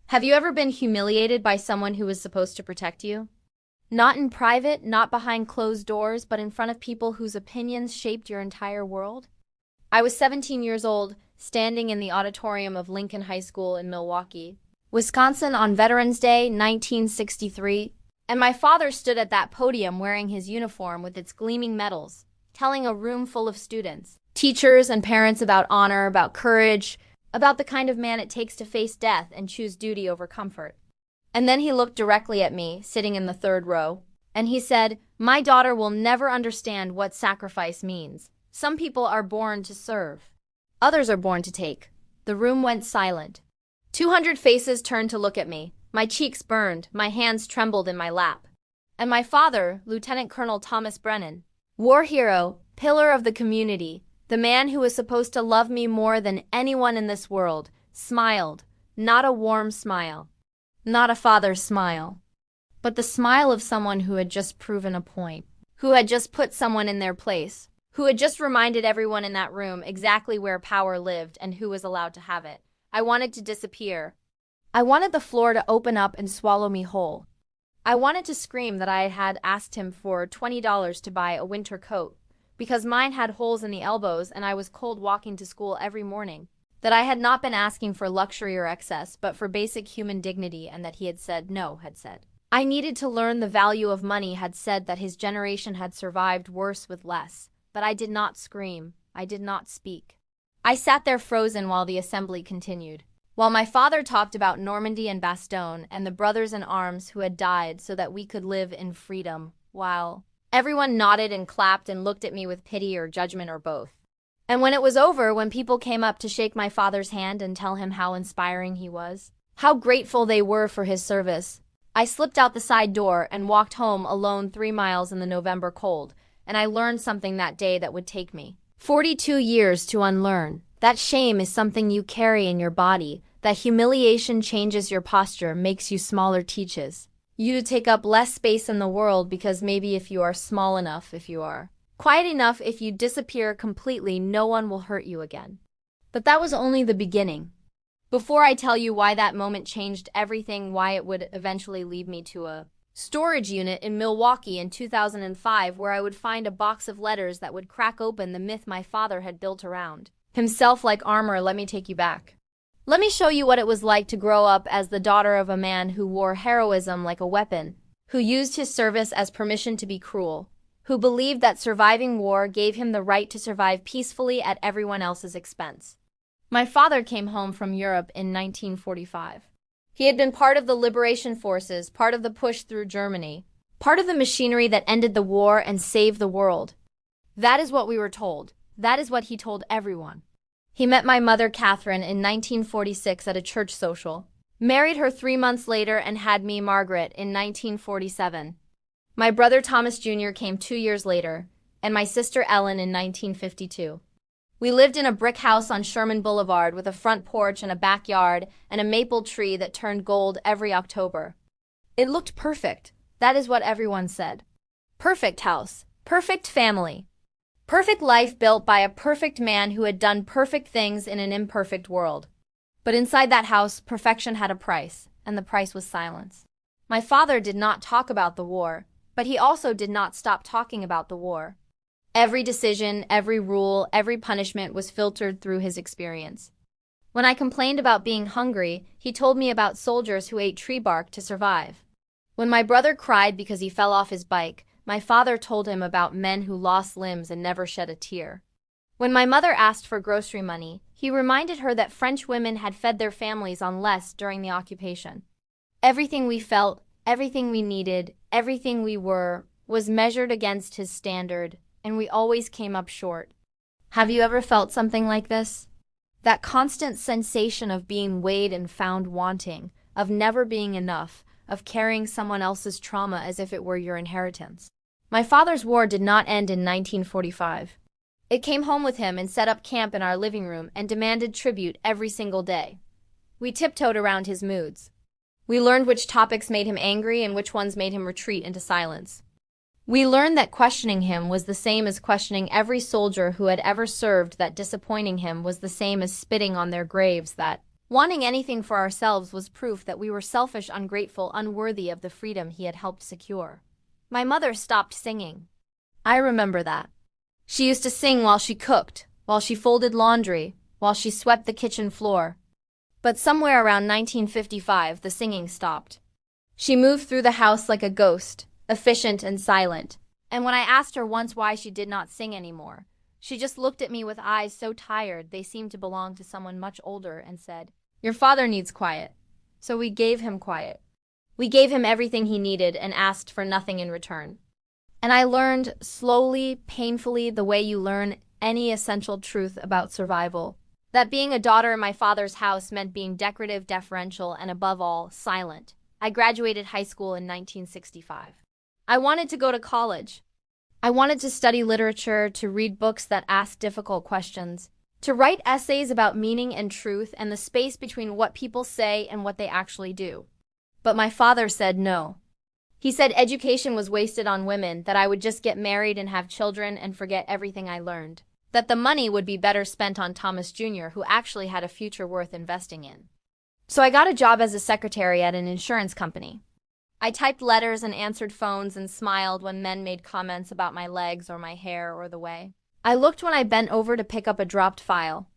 Have you ever been humiliated by someone who was supposed to protect you? Not in private, not behind closed doors, but in front of people whose opinions shaped your entire world? I was 17 years old, standing in the auditorium of Lincoln High School in Milwaukee, Wisconsin on Veterans Day, 1963, and my father stood at that podium wearing his uniform with its gleaming medals, telling a room full of students, teachers, and parents about honor, about courage, about the kind of man it takes to face death and choose duty over comfort. And then he looked directly at me, sitting in the third row, and he said, "My daughter will never understand what sacrifice means. Some people are born to serve. Others are born to take." The room went silent. 200 faces turned to look at me. My cheeks burned, my hands trembled in my lap. And my father, Lieutenant Colonel Thomas Brennan, war hero, pillar of the community, the man who was supposed to love me more than anyone in this world, smiled, not a warm smile, not a father's smile, but the smile of someone who had just proven a point, who had just put someone in their place, who had just reminded everyone in that room exactly where power lived and who was allowed to have it. I wanted to disappear. I wanted the floor to open up and swallow me whole. I wanted to scream that I had asked him for $20 to buy a winter coat, because mine had holes in the elbows and I was cold walking to school every morning, that I had not been asking for luxury or excess, but for basic human dignity, and that he had said no, had said. I needed to learn the value of money, had said that his generation had survived worse with less, but I did not scream, I did not speak. I sat there frozen while the assembly continued, while my father talked about Normandy and Bastogne and the brothers in arms who had died so that we could live in freedom, while everyone nodded and clapped and looked at me with pity or judgment or both. And when it was over, when people came up to shake my father's hand and tell him how inspiring he was, how grateful they were for his service, I slipped out the side door and walked home alone 3 miles in the November cold, and I learned something that day that would take me 42 years to unlearn. That shame is something you carry in your body, that humiliation changes your posture, makes you smaller, teaches you to take up less space in the world, because maybe if you are small enough, if you are quiet enough, if you disappear completely, no one will hurt you again. But that was only the beginning. Before I tell you why that moment changed everything, why it would eventually lead me to a storage unit in Milwaukee in 2005, where I would find a box of letters that would crack open the myth my father had built around himself like armor, let me take you back. Let me show you what it was like to grow up as the daughter of a man who wore heroism like a weapon, who used his service as permission to be cruel, who believed that surviving war gave him the right to survive peacefully at everyone else's expense. My father came home from Europe in 1945. He had been part of the liberation forces, part of the push through Germany, part of the machinery that ended the war and saved the world. That is what we were told. That is what he told everyone. He met my mother, Catherine, in 1946 at a church social, married her 3 months later, and had me, Margaret, in 1947. My brother Thomas Jr. came 2 years later, and my sister Ellen in 1952. We lived in a brick house on Sherman Boulevard with a front porch and a backyard and a maple tree that turned gold every October. It looked perfect. That is what everyone said. Perfect house, perfect family, perfect life built by a perfect man who had done perfect things in an imperfect world. But inside that house, perfection had a price, and the price was silence. My father did not talk about the war, but he also did not stop talking about the war. Every decision, every rule, every punishment was filtered through his experience. When I complained about being hungry, he told me about soldiers who ate tree bark to survive. When my brother cried because he fell off his bike, my father told him about men who lost limbs and never shed a tear. When my mother asked for grocery money, he reminded her that French women had fed their families on less during the occupation. Everything we felt, everything we needed, everything we were, was measured against his standard, and we always came up short. Have you ever felt something like this? That constant sensation of being weighed and found wanting, of never being enough, of carrying someone else's trauma as if it were your inheritance. My father's war did not end in 1945. It came home with him and set up camp in our living room and demanded tribute every single day. We tiptoed around his moods. We learned which topics made him angry and which ones made him retreat into silence. We learned that questioning him was the same as questioning every soldier who had ever served, that disappointing him was the same as spitting on their graves, that Wanting anything for ourselves was proof that we were selfish, ungrateful, unworthy of the freedom he had helped secure. My mother stopped singing. I remember that. She used to sing while she cooked, while she folded laundry, while she swept the kitchen floor. But somewhere around 1955, the singing stopped. She moved through the house like a ghost, efficient and silent. And when I asked her once why she did not sing anymore, she just looked at me with eyes so tired they seemed to belong to someone much older and said, "Your father needs quiet." So we gave him quiet. We gave him everything he needed and asked for nothing in return. And I learned slowly, painfully, the way you learn any essential truth about survival, that being a daughter in my father's house meant being decorative, deferential, and above all, silent. I graduated high school in 1965. I wanted to go to college. I wanted to study literature, to read books that asked difficult questions, to write essays about meaning and truth and the space between what people say and what they actually do. But my father said no. He said education was wasted on women, that I would just get married and have children and forget everything I learned, that the money would be better spent on Thomas Jr., who actually had a future worth investing in. So I got a job as a secretary at an insurance company. I typed letters and answered phones and smiled when men made comments about my legs or my hair or the way I looked when I bent over to pick up a dropped file.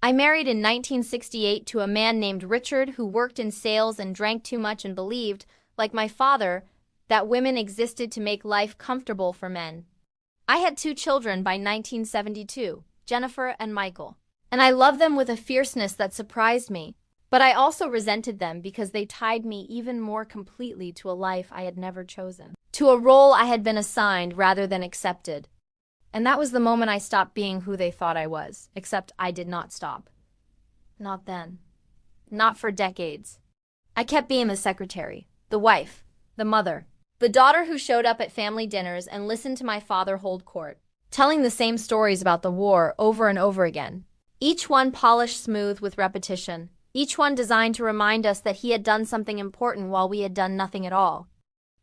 I married in 1968 to a man named Richard who worked in sales and drank too much and believed, like my father, that women existed to make life comfortable for men. I had 2 children by 1972, Jennifer and Michael, and I loved them with a fierceness that surprised me, but I also resented them because they tied me even more completely to a life I had never chosen, to a role I had been assigned rather than accepted. And that was the moment I stopped being who they thought I was, except I did not stop. Not then. Not for decades. I kept being the secretary, the wife, the mother, the daughter who showed up at family dinners and listened to my father hold court, telling the same stories about the war over and over again. Each one polished smooth with repetition, each one designed to remind us that he had done something important while we had done nothing at all.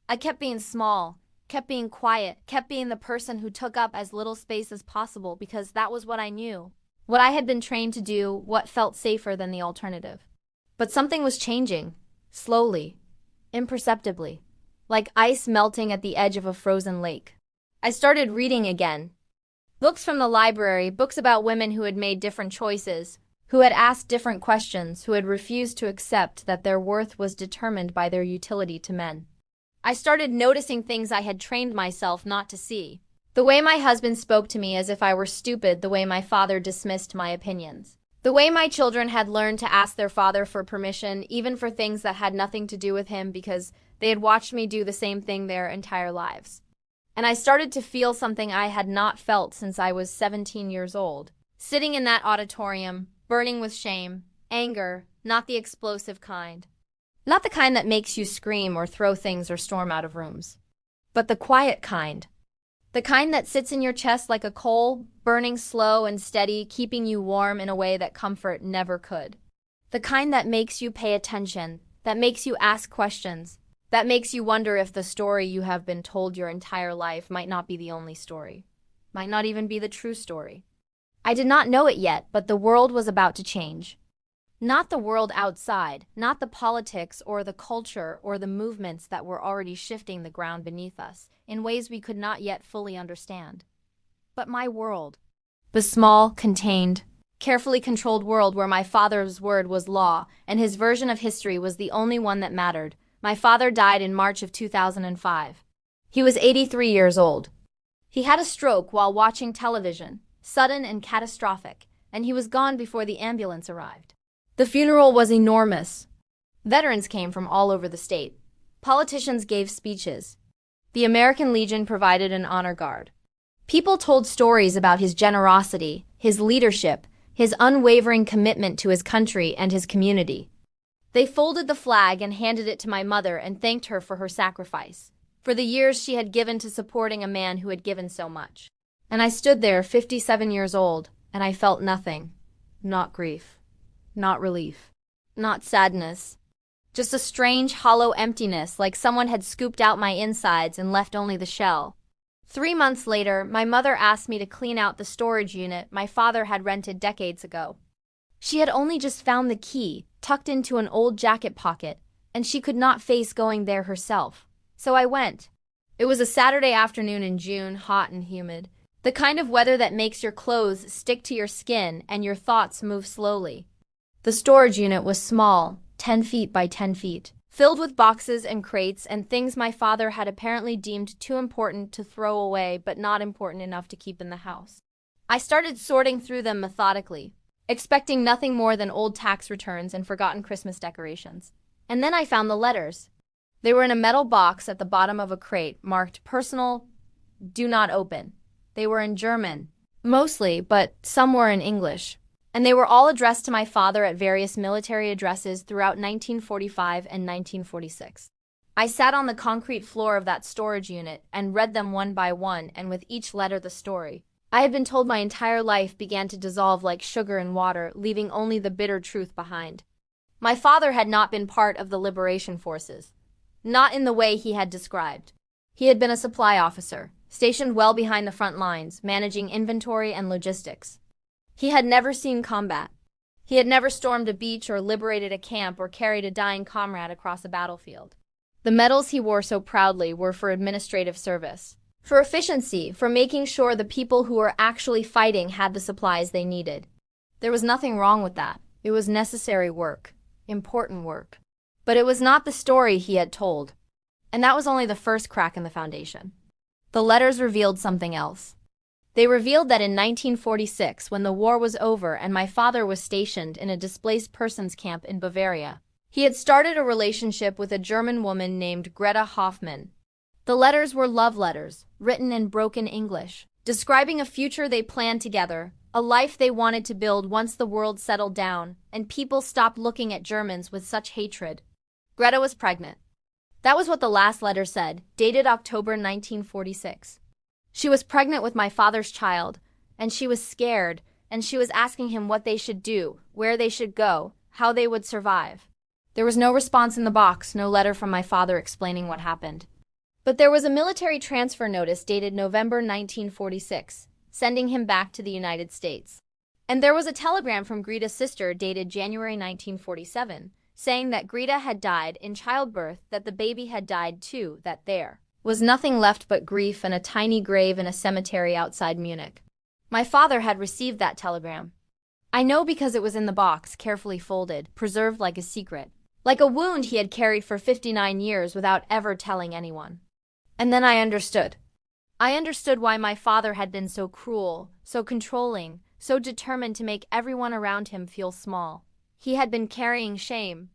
I kept being small, kept being quiet, kept being the person who took up as little space as possible because that was what I knew, what I had been trained to do, what felt safer than the alternative. But something was changing, slowly, imperceptibly, like ice melting at the edge of a frozen lake. I started reading again. Books from the library, books about women who had made different choices, who had asked different questions, who had refused to accept that their worth was determined by their utility to men. I started noticing things I had trained myself not to see. The way my husband spoke to me as if I were stupid, the way my father dismissed my opinions. The way my children had learned to ask their father for permission, even for things that had nothing to do with him because they had watched me do the same thing their entire lives. And I started to feel something I had not felt since I was 17 years old. Sitting in that auditorium, burning with shame, anger, not the explosive kind. Not the kind that makes you scream or throw things or storm out of rooms. But the quiet kind. The kind that sits in your chest like a coal, burning slow and steady, keeping you warm in a way that comfort never could. The kind that makes you pay attention, that makes you ask questions, that makes you wonder if the story you have been told your entire life might not be the only story, might not even be the true story. I did not know it yet, but the world was about to change. Not the world outside, not the politics or the culture or the movements that were already shifting the ground beneath us in ways we could not yet fully understand. But my world. The small, contained, carefully controlled world where my father's word was law and his version of history was the only one that mattered. My father died in March of 2005. He was 83 years old. He had a stroke while watching television, sudden and catastrophic, and he was gone before the ambulance arrived. The funeral was enormous. Veterans came from all over the state. Politicians gave speeches. The American Legion provided an honor guard. People told stories about his generosity, his leadership, his unwavering commitment to his country and his community. They folded the flag and handed it to my mother and thanked her for her sacrifice, for the years she had given to supporting a man who had given so much. And I stood there, 57 years old, and I felt nothing. Not grief. Not relief. Not sadness. Just a strange, hollow emptiness, like someone had scooped out my insides and left only the shell. 3 months later, my mother asked me to clean out the storage unit my father had rented decades ago. She had only just found the key, tucked into an old jacket pocket, and she could not face going there herself. So I went. It was a Saturday afternoon in June, hot and humid. The kind of weather that makes your clothes stick to your skin and your thoughts move slowly. The storage unit was small, 10 feet by 10 feet, filled with boxes and crates and things my father had apparently deemed too important to throw away but not important enough to keep in the house. I started sorting through them methodically, expecting nothing more than old tax returns and forgotten Christmas decorations. And then I found the letters. They were in a metal box at the bottom of a crate marked "Personal, Do Not Open." They were in German, mostly, but some were in English. And they were all addressed to my father at various military addresses throughout 1945 and 1946. I sat on the concrete floor of that storage unit and read them one by one, and with each letter the story I had been told my entire life began to dissolve like sugar in water, leaving only the bitter truth behind. My father had not been part of the liberation forces. Not in the way he had described. He had been a supply officer, stationed well behind the front lines, managing inventory and logistics. He had never seen combat. He had never stormed a beach or liberated a camp or carried a dying comrade across a battlefield. The medals he wore so proudly were for administrative service, for efficiency, for making sure the people who were actually fighting had the supplies they needed. There was nothing wrong with that. It was necessary work, important work. But it was not the story he had told. And that was only the first crack in the foundation. The letters revealed something else. They revealed that in 1946, when the war was over and my father was stationed in a displaced persons camp in Bavaria, he had started a relationship with a German woman named Greta Hoffmann. The letters were love letters, written in broken English, describing a future they planned together, a life they wanted to build once the world settled down and people stopped looking at Germans with such hatred. Greta was pregnant. That was what the last letter said, dated October 1946. She was pregnant with my father's child, and she was scared, and she was asking him what they should do, where they should go, how they would survive. There was no response in the box, no letter from my father explaining what happened. But there was a military transfer notice dated November 1946, sending him back to the United States. And there was a telegram from Greta's sister dated January 1947, saying that Greta had died in childbirth, that the baby had died too, that there was nothing left but grief and a tiny grave in a cemetery outside Munich. My father had received that telegram. I know because it was in the box, carefully folded, preserved like a secret, like a wound he had carried for 59 years without ever telling anyone. And then I understood. I understood why my father had been so cruel, so controlling, so determined to make everyone around him feel small. He had been carrying shame.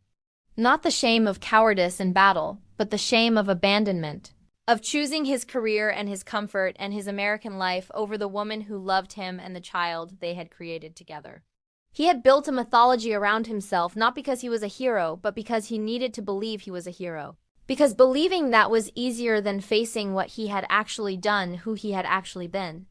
Not the shame of cowardice in battle, but the shame of abandonment. Of choosing his career and his comfort and his American life over the woman who loved him and the child they had created together. He had built a mythology around himself not because he was a hero, but because he needed to believe he was a hero. Because believing that was easier than facing what he had actually done, who he had actually been.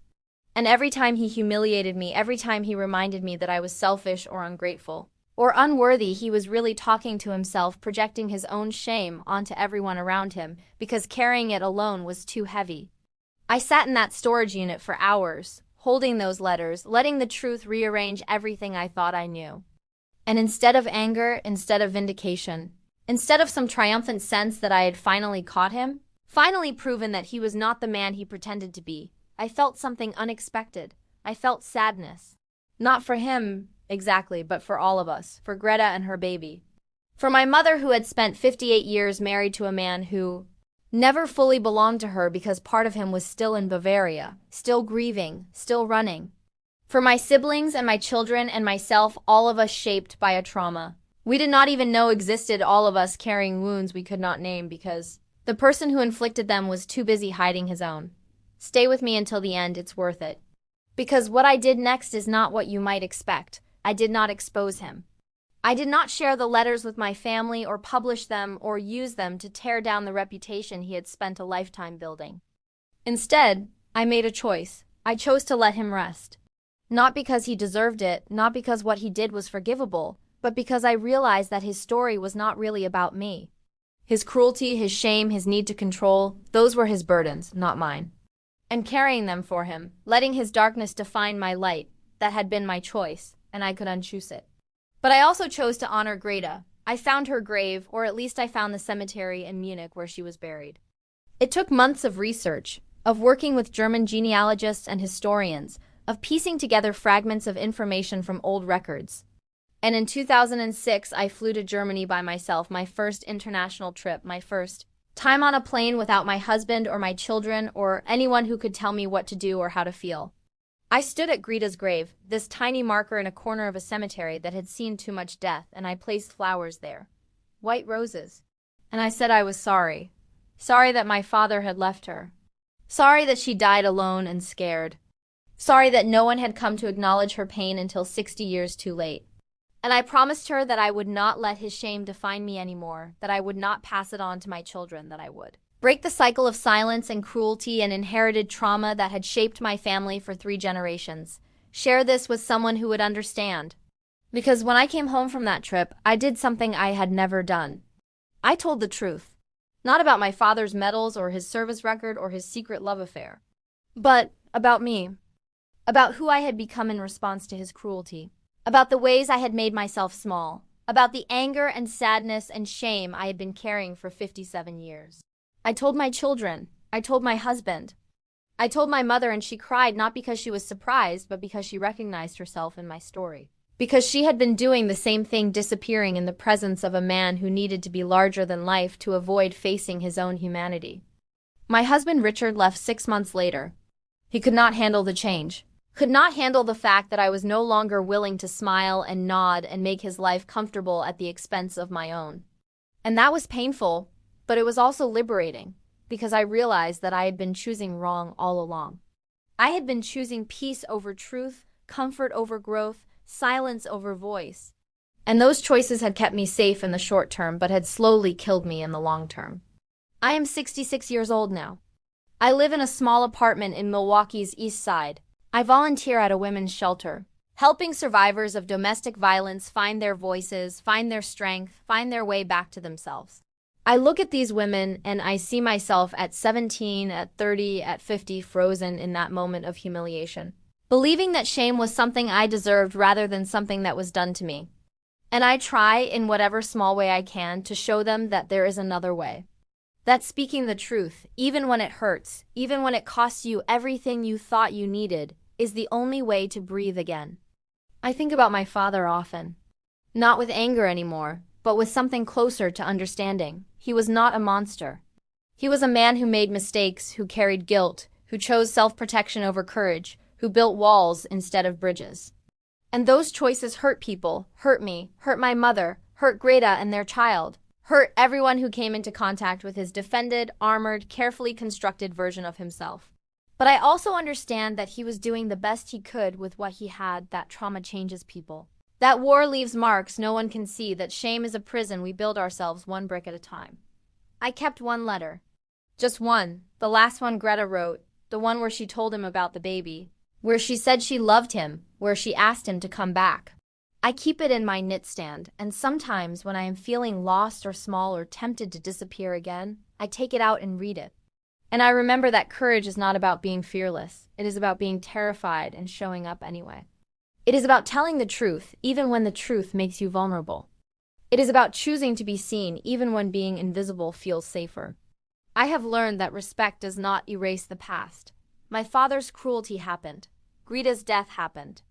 And every time he humiliated me, every time he reminded me that I was selfish or ungrateful, or unworthy, he was really talking to himself, projecting his own shame onto everyone around him, because carrying it alone was too heavy. I sat in that storage unit for hours, holding those letters, letting the truth rearrange everything I thought I knew. And instead of anger, instead of vindication, instead of some triumphant sense that I had finally caught him, finally proven that he was not the man he pretended to be, I felt something unexpected. I felt sadness. Not for him, exactly, but for all of us, for Greta and her baby. For my mother, who had spent 58 years married to a man who never fully belonged to her because part of him was still in Bavaria, still grieving, still running. For my siblings and my children and myself, all of us shaped by a trauma we did not even know existed, all of us carrying wounds we could not name because the person who inflicted them was too busy hiding his own. Stay with me until the end, it's worth it. Because what I did next is not what you might expect. I did not expose him. I did not share the letters with my family or publish them or use them to tear down the reputation he had spent a lifetime building. Instead, I made a choice. I chose to let him rest. Not because he deserved it, not because what he did was forgivable, but because I realized that his story was not really about me. His cruelty, his shame, his need to control, those were his burdens, not mine. And carrying them for him, letting his darkness define my light, that had been my choice, and I could unchoose it. But I also chose to honor Greta. I found her grave, or at least I found the cemetery in Munich where she was buried. It took months of research, of working with German genealogists and historians, of piecing together fragments of information from old records. And in 2006, I flew to Germany by myself, my first international trip, my first time on a plane without my husband or my children or anyone who could tell me what to do or how to feel. I stood at Greta's grave, this tiny marker in a corner of a cemetery that had seen too much death, and I placed flowers there. White roses. And I said I was sorry. Sorry that my father had left her. Sorry that she died alone and scared. Sorry that no one had come to acknowledge her pain until 60 years too late. And I promised her that I would not let his shame define me anymore, that I would not pass it on to my children, that I would break the cycle of silence and cruelty and inherited trauma that had shaped my family for 3 generations. Share this with someone who would understand. Because when I came home from that trip, I did something I had never done. I told the truth. Not about my father's medals or his service record or his secret love affair, but about me. About who I had become in response to his cruelty. About the ways I had made myself small. About the anger and sadness and shame I had been carrying for 57 years. I told my children. I told my husband. I told my mother, and she cried not because she was surprised, but because she recognized herself in my story. Because she had been doing the same thing, disappearing in the presence of a man who needed to be larger than life to avoid facing his own humanity. My husband Richard left 6 months later. He could not handle the change. Could not handle the fact that I was no longer willing to smile and nod and make his life comfortable at the expense of my own. And that was painful, but it was also liberating, because I realized that I had been choosing wrong all along. I had been choosing peace over truth, comfort over growth, silence over voice. And those choices had kept me safe in the short term, but had slowly killed me in the long term. I am 66 years old now. I live in a small apartment in Milwaukee's East Side. I volunteer at a women's shelter, helping survivors of domestic violence find their voices, find their strength, find their way back to themselves. I look at these women and I see myself at 17, at 30, at 50, frozen in that moment of humiliation, believing that shame was something I deserved rather than something that was done to me. And I try, in whatever small way I can, to show them that there is another way. That speaking the truth, even when it hurts, even when it costs you everything you thought you needed, is the only way to breathe again. I think about my father often. Not with anger anymore, but with something closer to understanding. He was not a monster. He was a man who made mistakes, who carried guilt, who chose self-protection over courage, who built walls instead of bridges. And those choices hurt people, hurt me, hurt my mother, hurt Greta and their child, hurt everyone who came into contact with his defended, armored, carefully constructed version of himself. But I also understand that he was doing the best he could with what he had. That trauma changes people. That war leaves marks no one can see, that shame is a prison we build ourselves one brick at a time. I kept one letter. Just one. The last one Greta wrote. The one where she told him about the baby. Where she said she loved him. Where she asked him to come back. I keep it in my knitstand, and sometimes when I am feeling lost or small or tempted to disappear again, I take it out and read it. And I remember that courage is not about being fearless. It is about being terrified and showing up anyway. It is about telling the truth, even when the truth makes you vulnerable. It is about choosing to be seen, even when being invisible feels safer. I have learned that respect does not erase the past. My father's cruelty happened. Greta's death happened.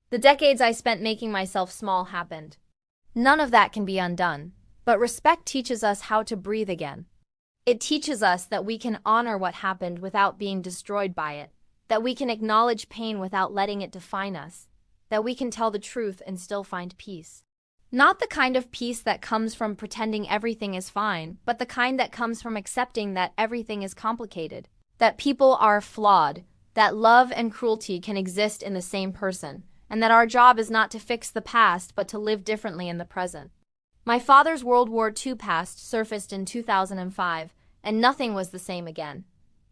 The decades I spent making myself small happened. None of that can be undone. But respect teaches us how to breathe again. It teaches us that we can honor what happened without being destroyed by it, that we can acknowledge pain without letting it define us, that we can tell the truth and still find peace. Not the kind of peace that comes from pretending everything is fine, but the kind that comes from accepting that everything is complicated, that people are flawed, that love and cruelty can exist in the same person, and that our job is not to fix the past but to live differently in the present. My father's World War II past surfaced in 2005, and nothing was the same again.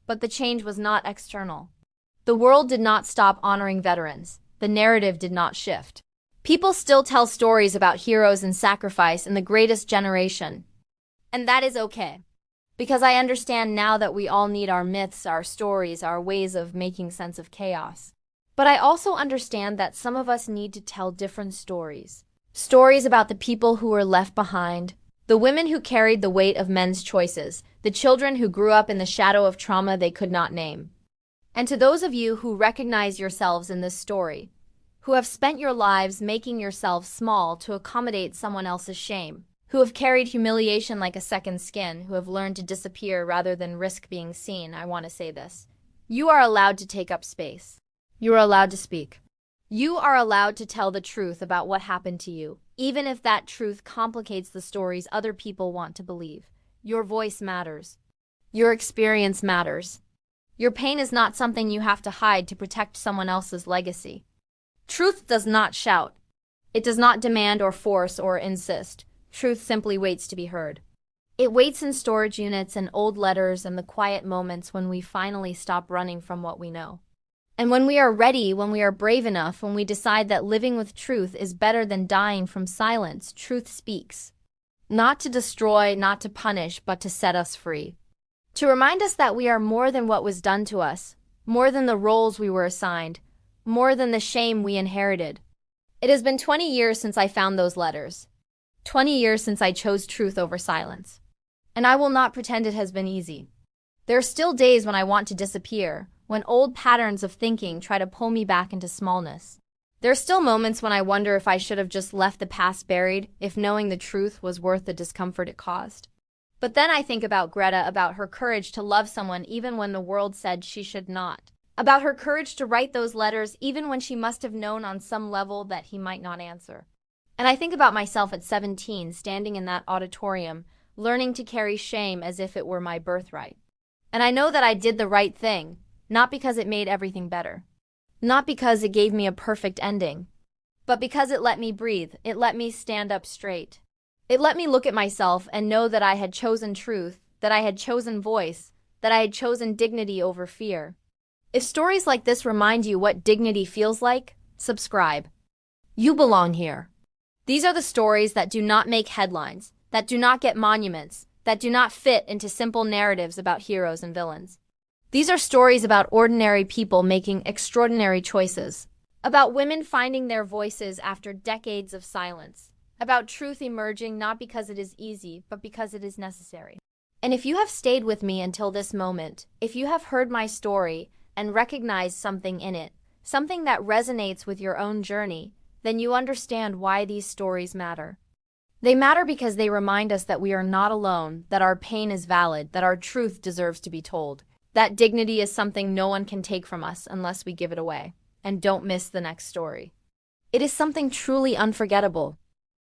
But the change was not external. The world did not stop honoring veterans. The narrative did not shift. People still tell stories about heroes and sacrifice in the greatest generation. And that is okay. Because I understand now that we all need our myths, our stories, our ways of making sense of chaos. But I also understand that some of us need to tell different stories. Stories about the people who were left behind, the women who carried the weight of men's choices, the children who grew up in the shadow of trauma they could not name. And to those of you who recognize yourselves in this story, who have spent your lives making yourselves small to accommodate someone else's shame, who have carried humiliation like a second skin, who have learned to disappear rather than risk being seen, I want to say this. You are allowed to take up space. You are allowed to speak. You are allowed to tell the truth about what happened to you, even if that truth complicates the stories other people want to believe. Your voice matters. Your experience matters. Your pain is not something you have to hide to protect someone else's legacy. Truth does not shout. It does not demand or force or insist. Truth simply waits to be heard. It waits in storage units and old letters and the quiet moments when we finally stop running from what we know. And when we are ready, when we are brave enough, when we decide that living with truth is better than dying from silence, truth speaks. Not to destroy, not to punish, but to set us free. To remind us that we are more than what was done to us, more than the roles we were assigned, more than the shame we inherited. It has been 20 years since I found those letters. 20 years since I chose truth over silence. And I will not pretend it has been easy. There are still days when I want to disappear, when old patterns of thinking try to pull me back into smallness. There are still moments when I wonder if I should have just left the past buried, if knowing the truth was worth the discomfort it caused. But then I think about Greta, about her courage to love someone even when the world said she should not. About her courage to write those letters even when she must have known on some level that he might not answer. And I think about myself at 17, standing in that auditorium, learning to carry shame as if it were my birthright. And I know that I did the right thing, not because it made everything better. Not because it gave me a perfect ending. But because it let me breathe, it let me stand up straight. It let me look at myself and know that I had chosen truth, that I had chosen voice, that I had chosen dignity over fear. If stories like this remind you what dignity feels like, subscribe. You belong here. These are the stories that do not make headlines, that do not get monuments, that do not fit into simple narratives about heroes and villains. These are stories about ordinary people making extraordinary choices, about women finding their voices after decades of silence, about truth emerging not because it is easy, but because it is necessary. And if you have stayed with me until this moment, if you have heard my story and recognized something in it, something that resonates with your own journey, then you understand why these stories matter. They matter because they remind us that we are not alone, that our pain is valid, that our truth deserves to be told. That dignity is something no one can take from us unless we give it away. And don't miss the next story. It is something truly unforgettable.